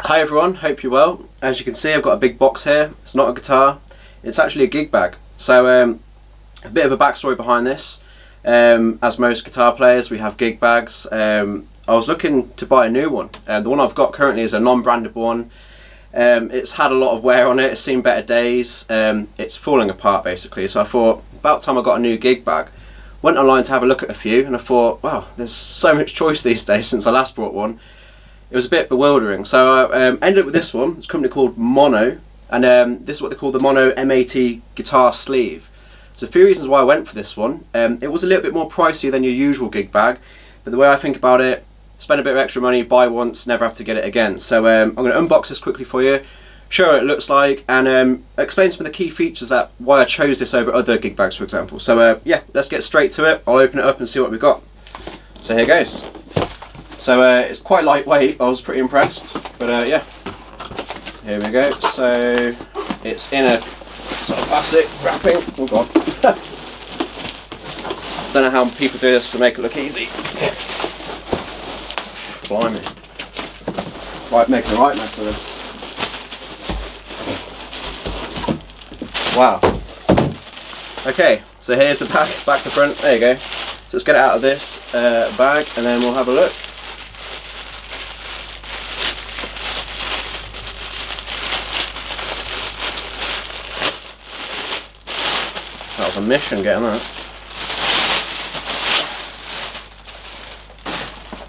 Hi everyone, hope you're well. As you can see, I've got a big box here. It's not a guitar, it's actually a gig bag. So a bit of a backstory behind this. As most guitar players, we have gig bags. I was looking to buy a new one. The one I've got currently is a non-branded one. It's had a lot of wear on it, it's seen better days. It's falling apart basically. So I thought, about time I got a new gig bag. Went online to have a look at a few and I thought, wow, there's so much choice these days since I last bought one. It was a bit bewildering, so I ended up with this one. It's a company called Mono, and this is what they call the Mono M80 Guitar Sleeve. There's a few reasons why I went for this one. It was a little bit more pricey than your usual gig bag, but the way I think about it, spend a bit of extra money, buy once, never have to get it again. So I'm going to unbox this quickly for you, show what it looks like, and explain some of the key features that why I chose this over other gig bags, for example. So yeah, let's get straight to it. I'll open it up and see what we've got. So here goes. So it's quite lightweight, I was pretty impressed, but yeah, here we go. So it's in a sort of plastic wrapping. Oh god. Don't know how people do this to make it look easy. Blimey. Right, making the right mess of it. Wow. Okay, so here's the back to front, there you go. So let's get it out of this bag and then we'll have a look. That was a mission getting that.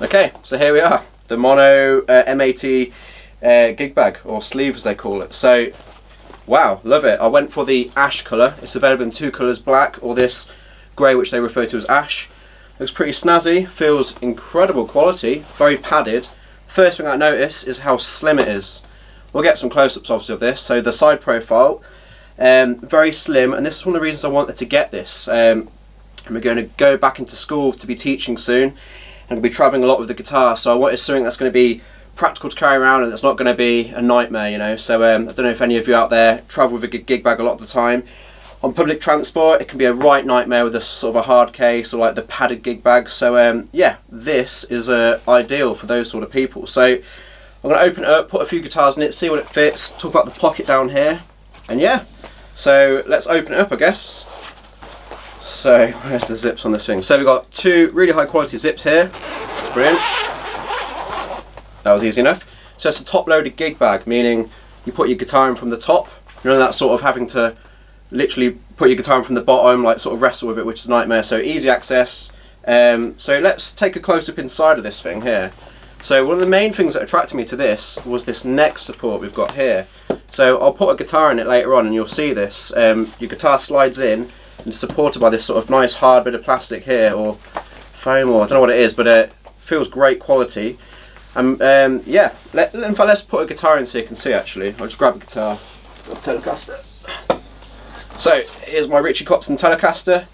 Okay, so here we are, the Mono M80 gig bag, or sleeve as they call it. So, wow, love it. I went for the ash colour. It's available in two colours, black or this grey, which they refer to as ash. Looks pretty snazzy, feels incredible quality, very padded. First thing I notice is how slim it is. We'll get some close-ups obviously of this. So the side profile, very slim, and this is one of the reasons I wanted to get this. We're going to go back into school to be teaching soon, and we'll be travelling a lot with the guitar, so I wanted something that's going to be practical to carry around and it's not going to be a nightmare, you know. So I don't know if any of you out there travel with a gig bag a lot of the time. On public transport it can be a right nightmare with a sort of a hard case or like the padded gig bag. So yeah, this is ideal for those sort of people. So I'm going to open it up, put a few guitars in it, see what it fits, talk about the pocket down here, and yeah. So let's open it up, I guess. So where's the zips on this thing? So we've got two really high quality zips here. That's brilliant. That was easy enough. So it's a top loaded gig bag, meaning you put your guitar in from the top. You know, that sort of having to literally put your guitar in from the bottom, like sort of wrestle with it, which is a nightmare. So easy access. So let's take a close up inside of this thing here. So one of the main things that attracted me to this was this neck support we've got here. So I'll put a guitar in it later on and you'll see this. Your guitar slides in and is supported by this sort of nice hard bit of plastic here, or foam, or I don't know what it is, but it feels great quality. Yeah, in fact let's put a guitar in so you can see actually. I'll just grab a guitar, got a Telecaster. So here's my Richie Kotzen Telecaster.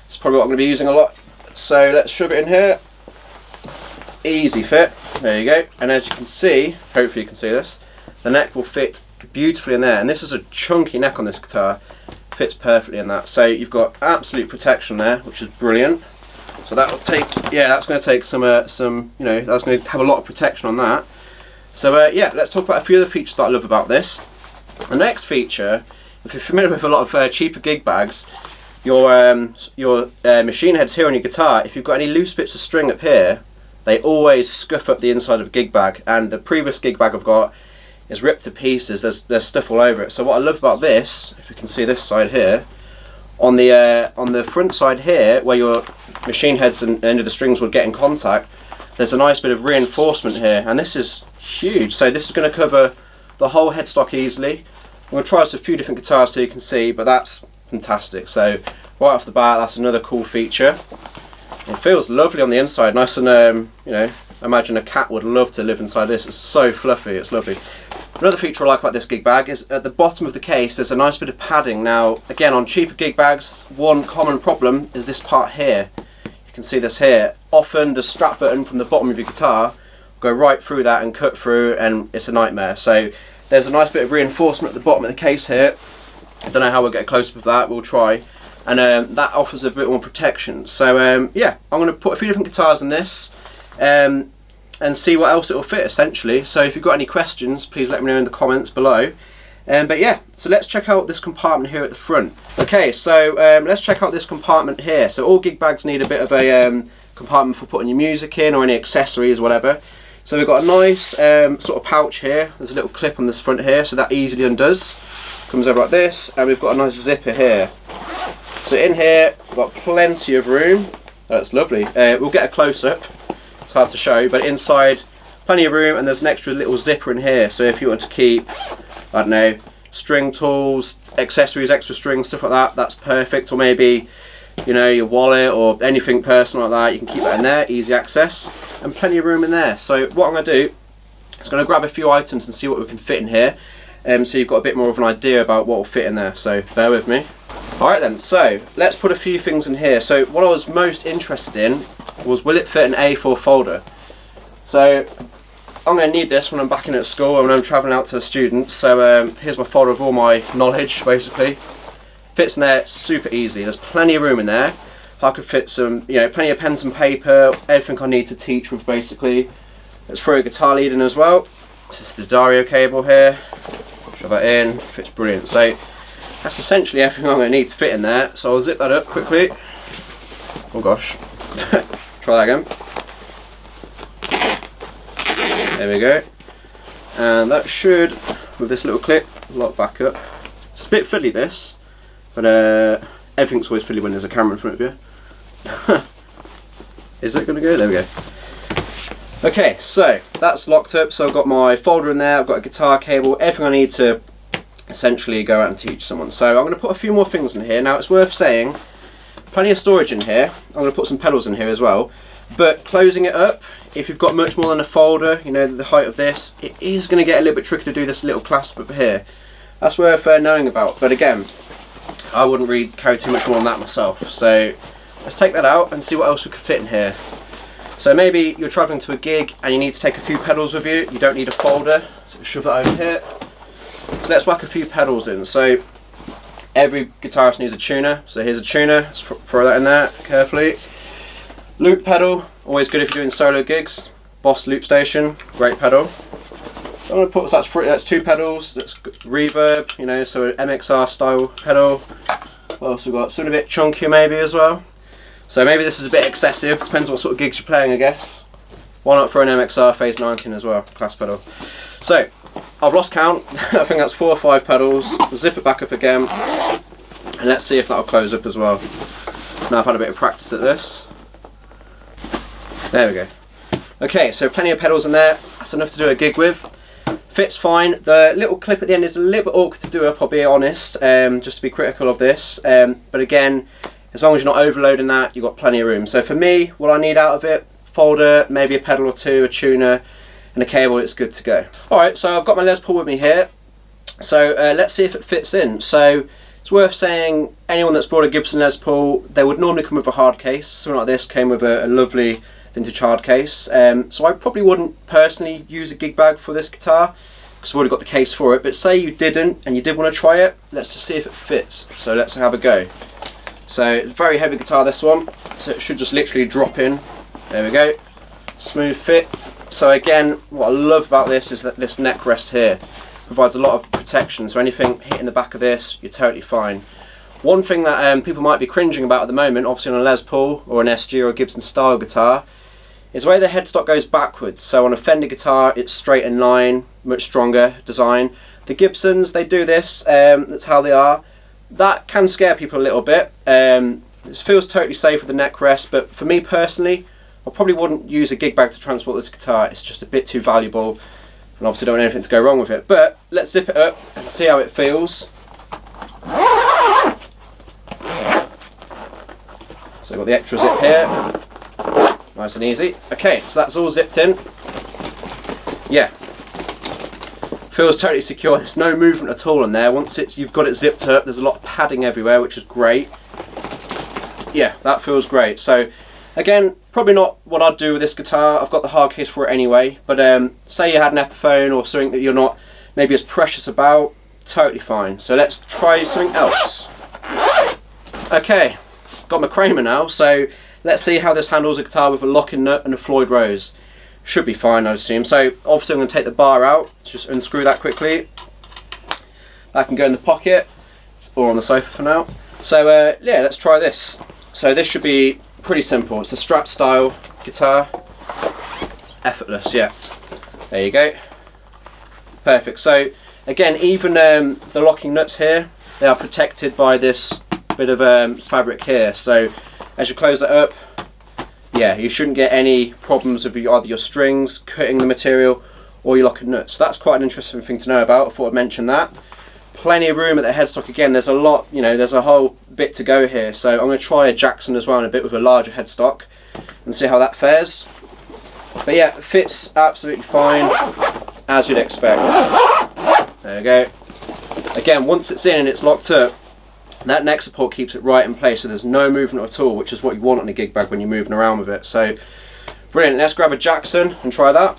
It's probably what I'm going to be using a lot. So let's shove it in here. Easy fit, there you go. And as you can see, hopefully you can see this, the neck will fit beautifully in there. And this is a chunky neck on this guitar, fits perfectly in that. So you've got absolute protection there, which is brilliant. So that will take, yeah, that's going to take some, you know, that's going to have a lot of protection on that. So yeah, let's talk about a few of the features that I love about this. The next feature, if you're familiar with a lot of cheaper gig bags, your machine heads here on your guitar, if you've got any loose bits of string up here, they always scuff up the inside of a gig bag, and the previous gig bag I've got is ripped to pieces. There's stuff all over it. So what I love about this, if you can see this side here, on the front side here, where your machine heads and end of the strings would get in contact, there's a nice bit of reinforcement here, and this is huge. So this is going to cover the whole headstock easily. I'm going to try a few different guitars so you can see, but that's fantastic. So right off the bat, that's another cool feature. It feels lovely on the inside, nice and you know, imagine a cat would love to live inside this. It's so fluffy, it's lovely. Another feature I like about this gig bag is at the bottom of the case there's a nice bit of padding. Now again, on cheaper gig bags, one common problem is this part here. You can see this here. Often the strap button from the bottom of your guitar will go right through that and cut through, and it's a nightmare. So there's a nice bit of reinforcement at the bottom of the case here. I don't know how we'll get close up with that, we'll try. And that offers a bit more protection. So yeah, I'm going to put a few different guitars in this. and see what else it will fit essentially. So if you've got any questions, please let me know in the comments below. But yeah, so let's check out this compartment here at the front. Okay, so let's check out this compartment here. So all gig bags need a bit of a compartment for putting your music in or any accessories, whatever. So we've got a nice sort of pouch here. There's a little clip on this front here, so that easily undoes. Comes over like this, and we've got a nice zipper here. So in here, we've got plenty of room. That's lovely. We'll get a close-up. It's hard to show, but inside, plenty of room, and there's an extra little zipper in here. So if you want to keep, I don't know, string tools, accessories, extra strings, stuff like that, that's perfect. Or maybe, you know, your wallet or anything personal like that, you can keep that in there, easy access, and plenty of room in there. So what I'm going to do is going to grab a few items and see what we can fit in here, so you've got a bit more of an idea about what will fit in there, so bear with me. Alright then, so let's put a few things in here. So what I was most interested in was, will it fit an A4 folder? So I'm going to need this when I'm back in at school and when I'm travelling out to the students. So here's my folder of all my knowledge basically. Fits in there super easily. There's plenty of room in there. I could fit some, you know, plenty of pens and paper, everything I need to teach with basically. Let's throw a guitar lead in as well. This is the Dario cable here. Shove that in, fits brilliant. So that's essentially everything I'm going to need to fit in there. So I'll zip that up quickly. Oh gosh. Try that again. There we go. And that should, with this little clip, lock back up. It's a bit fiddly this, but everything's always fiddly when there's a camera in front of you. Is it going to go? There we go. Okay, so that's locked up. So I've got my folder in there, I've got a guitar cable, everything I need to essentially go out and teach someone. So I'm going to put a few more things in here. Now it's worth saying, plenty of storage in here. I'm going to put some pedals in here as well. But closing it up, if you've got much more than a folder, you know, the height of this, it is going to get a little bit tricky to do this little clasp up here. That's worth knowing about. But again, I wouldn't really carry too much more on that myself. So let's take that out and see what else we could fit in here. So maybe you're travelling to a gig and you need to take a few pedals with you. You don't need a folder, so shove that over here. So let's whack a few pedals in. So every guitarist needs a tuner. So here's a tuner. Let's throw that in there carefully. Loop pedal, always good if you're doing solo gigs. Boss loop station, great pedal. So I'm going to put, so that's 2 pedals. That's reverb, you know, so an MXR style pedal. What else we got? Something a bit chunkier maybe as well. So maybe this is a bit excessive, depends what sort of gigs you're playing, I guess. Why not throw an MXR Phase 19 as well, class pedal. So, I've lost count, I think that's 4 or 5 pedals. We'll zip it back up again, and let's see if that'll close up as well. Now I've had a bit of practice at this. There we go. Okay, so plenty of pedals in there, that's enough to do a gig with. Fits fine. The little clip at the end is a little bit awkward to do up, I'll be honest, just to be critical of this. But again, as long as you're not overloading that, you've got plenty of room. So for me, what I need out of it, folder, maybe a pedal or 2, a tuner, and a cable, it's good to go. Alright, so I've got my Les Paul with me here. So let's see if it fits in. So it's worth saying, anyone that's brought a Gibson Les Paul, they would normally come with a hard case. Something like this came with a lovely vintage hard case. So I probably wouldn't personally use a gig bag for this guitar, because I've already got the case for it. But say you didn't, and you did want to try it, let's just see if it fits. So let's have a go. So it's a very heavy guitar, this one, so it should just literally drop in. There we go, smooth fit. So again, what I love about this is that this neck rest here provides a lot of protection, so anything hitting the back of this, you're totally fine. One thing that people might be cringing about at the moment, obviously on a Les Paul or an SG or a Gibson style guitar, is the way the headstock goes backwards. So on a Fender guitar, it's straight in line, much stronger design. The Gibsons, they do this, that's how they are. That can scare people a little bit. It feels totally safe with the neck rest, but for me personally, I probably wouldn't use a gig bag to transport this guitar. It's just a bit too valuable, and obviously don't want anything to go wrong with it. But let's zip it up and see how it feels. So I've got the extra zip here, nice and easy. Okay, so that's all zipped in. Yeah, feels totally secure. There's no movement at all in there. Once you've got it zipped up, there's a lot of padding everywhere, which is great. Yeah, that feels great. So again, probably not what I'd do with this guitar. I've got the hard case for it anyway. But say you had an Epiphone or something that you're not maybe as precious about, totally fine. So let's try something else. Okay, got my Kramer now. So let's see how this handles a guitar with a locking nut and a Floyd Rose. Should be fine, I'd assume. So obviously I'm going to take the bar out, just unscrew that quickly. That can go in the pocket or on the sofa for now. So yeah, let's try this. So this should be pretty simple. It's a Strat style guitar. Effortless, yeah. There you go. Perfect. So again, even the locking nuts here, they are protected by this bit of fabric here. So as you close it up, yeah, you shouldn't get any problems with either your strings, cutting the material, or your locking nuts. So that's quite an interesting thing to know about. I thought I'd mention that. Plenty of room at the headstock. Again, there's a lot, you know, there's a whole bit to go here. So I'm going to try a Jackson as well in a bit with a larger headstock and see how that fares. But yeah, it fits absolutely fine, as you'd expect. There we go. Again, once it's in and it's locked up, that neck support keeps it right in place, so there's no movement at all, which is what you want on a gig bag when you're moving around with it. So brilliant. Let's grab a Jackson and try that.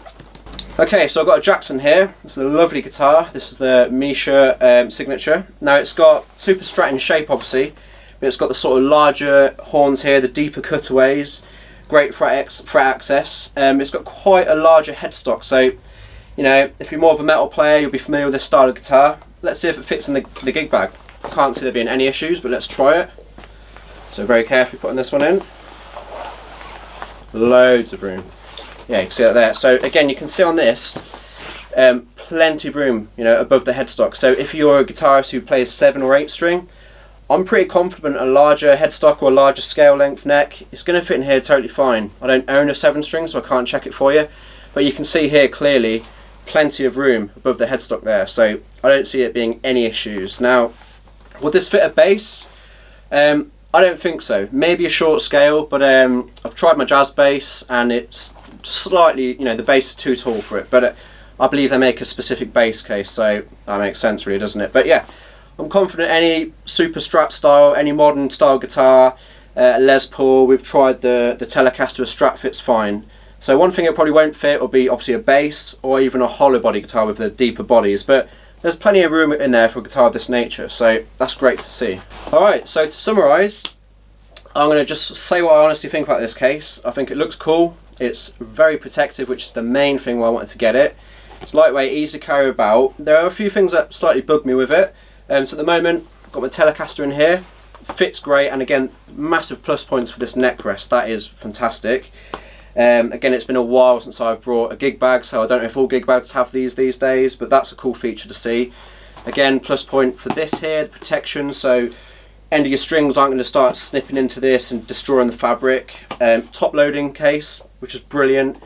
Okay, so I've got a Jackson here. This is a lovely guitar. This is the Misha signature. Now it's got super Strat in shape, obviously, but it's got the sort of larger horns here, the deeper cutaways, great fret access. It's got quite a larger headstock, so you know, if you're more of a metal player, you'll be familiar with this style of guitar. Let's see if it fits in the gig bag. Can't see there being any issues, but let's try it. So very carefully putting this one in. Loads of room. Yeah, you can see that there. So again, you can see on this, plenty of room, you know, above the headstock. So if you're a guitarist who plays 7 or 8 string, I'm pretty confident a larger headstock or a larger scale length neck is going to fit in here totally fine. I don't own a 7 string, so I can't check it for you, but you can see here clearly plenty of room above the headstock there. So I don't see it being any issues. Now, would this fit a bass? I don't think so. Maybe a short scale, but I've tried my jazz bass and it's slightly, you know, the bass is too tall for it, but I believe they make a specific bass case, so that makes sense really, doesn't it? But yeah, I'm confident any super Strat style, any modern style guitar, Les Paul, we've tried the Telecaster, a Strat fits fine. So one thing it probably won't fit will be obviously a bass or even a hollow body guitar with the deeper bodies, but there's plenty of room in there for a guitar of this nature, so that's great to see. Alright, so to summarise, I'm going to just say what I honestly think about this case. I think it looks cool, it's very protective, which is the main thing why I wanted to get it. It's lightweight, easy to carry about. There are a few things that slightly bug me with it. So at the moment, I've got my Telecaster in here, fits great, and again, massive plus points for this neck rest, that is fantastic. Again, it's been a while since I've brought a gig bag, so I don't know if all gig bags have these days, but that's a cool feature to see. Again, plus point for this here, the protection, so end of your strings aren't going to start snipping into this and destroying the fabric. Top loading case, which is brilliant.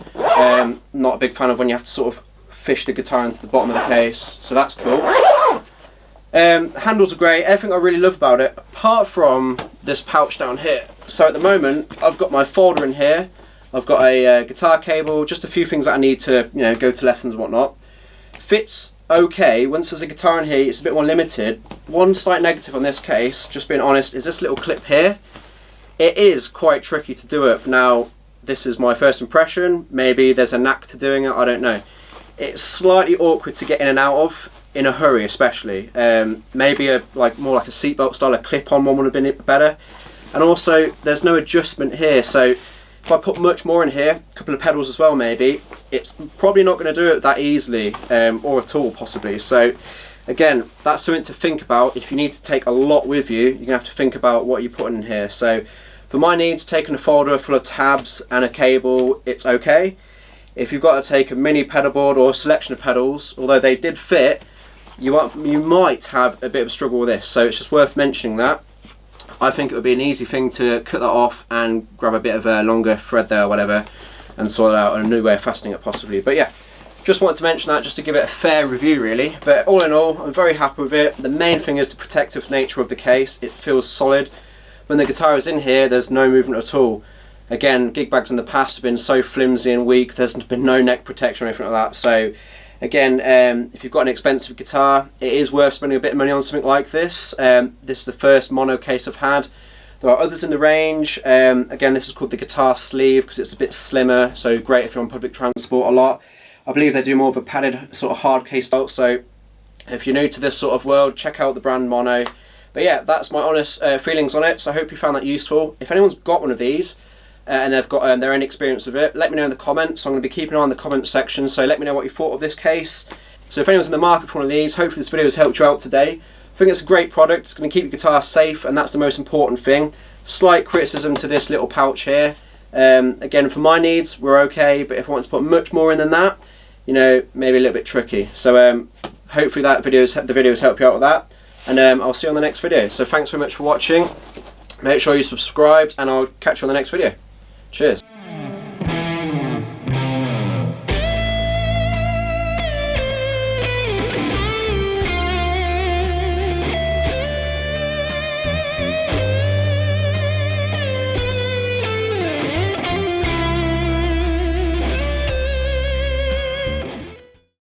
Not a big fan of when you have to sort of fish the guitar into the bottom of the case, so that's cool. Handles are great, everything I really love about it, apart from this pouch down here. So at the moment, I've got my folder in here, I've got a guitar cable, just a few things that I need to, you know, go to lessons and whatnot. Fits okay. Once there's a guitar in here, it's a bit more limited. One slight negative on this case, just being honest, is this little clip here. It is quite tricky to do it. Now, this is my first impression. Maybe there's a knack to doing it, I don't know. It's slightly awkward to get in and out of, in a hurry especially. Maybe more like a seatbelt style, a clip-on one would have been better. And also, there's no adjustment here, so if I put much more in here, a couple of pedals as well maybe, it's probably not going to do it that easily, or at all possibly. So again, that's something to think about. If you need to take a lot with you, you're going to have to think about what you're putting in here. So for my needs, taking a folder full of tabs and a cable, it's okay. If you've got to take a mini pedal board or a selection of pedals, although they did fit, you might have a bit of a struggle with this. So it's just worth mentioning that. I think it would be an easy thing to cut that off and grab a bit of a longer thread there or whatever and sort it out, and a new way of fastening it possibly. But yeah, just wanted to mention that just to give it a fair review really. But all in all, I'm very happy with it. The main thing is the protective nature of the case. It feels solid. When the guitar is in here, there's no movement at all. Again, gig bags in the past have been so flimsy and weak, there's been no neck protection or anything like that. So again, if you've got an expensive guitar, it is worth spending a bit of money on something like this. This is the first mono case I've had. There are others in the range. Again, this is called the Guitar Sleeve because it's a bit slimmer, so great if you're on public transport a lot. I believe they do more of a padded sort of hard case style, so if you're new to this sort of world, check out the brand Mono. But yeah, that's my honest feelings on it, so I hope you found that useful. If anyone's got one of these, and they've got their own experience with it. Let me know in the comments. I'm going to be keeping an eye on the comment section, so let me know what you thought of this case. So if anyone's in the market for one of these, hopefully this video has helped you out today. I think it's a great product. It's going to keep your guitar safe, and that's the most important thing. Slight criticism to this little pouch here. Again, for my needs, we're okay, but if I want to put much more in than that, you know, maybe a little bit tricky. So hopefully the videos help you out with that, and I'll see you on the next video. So thanks very much for watching. Make sure you subscribed, and I'll catch you on the next video. Cheers.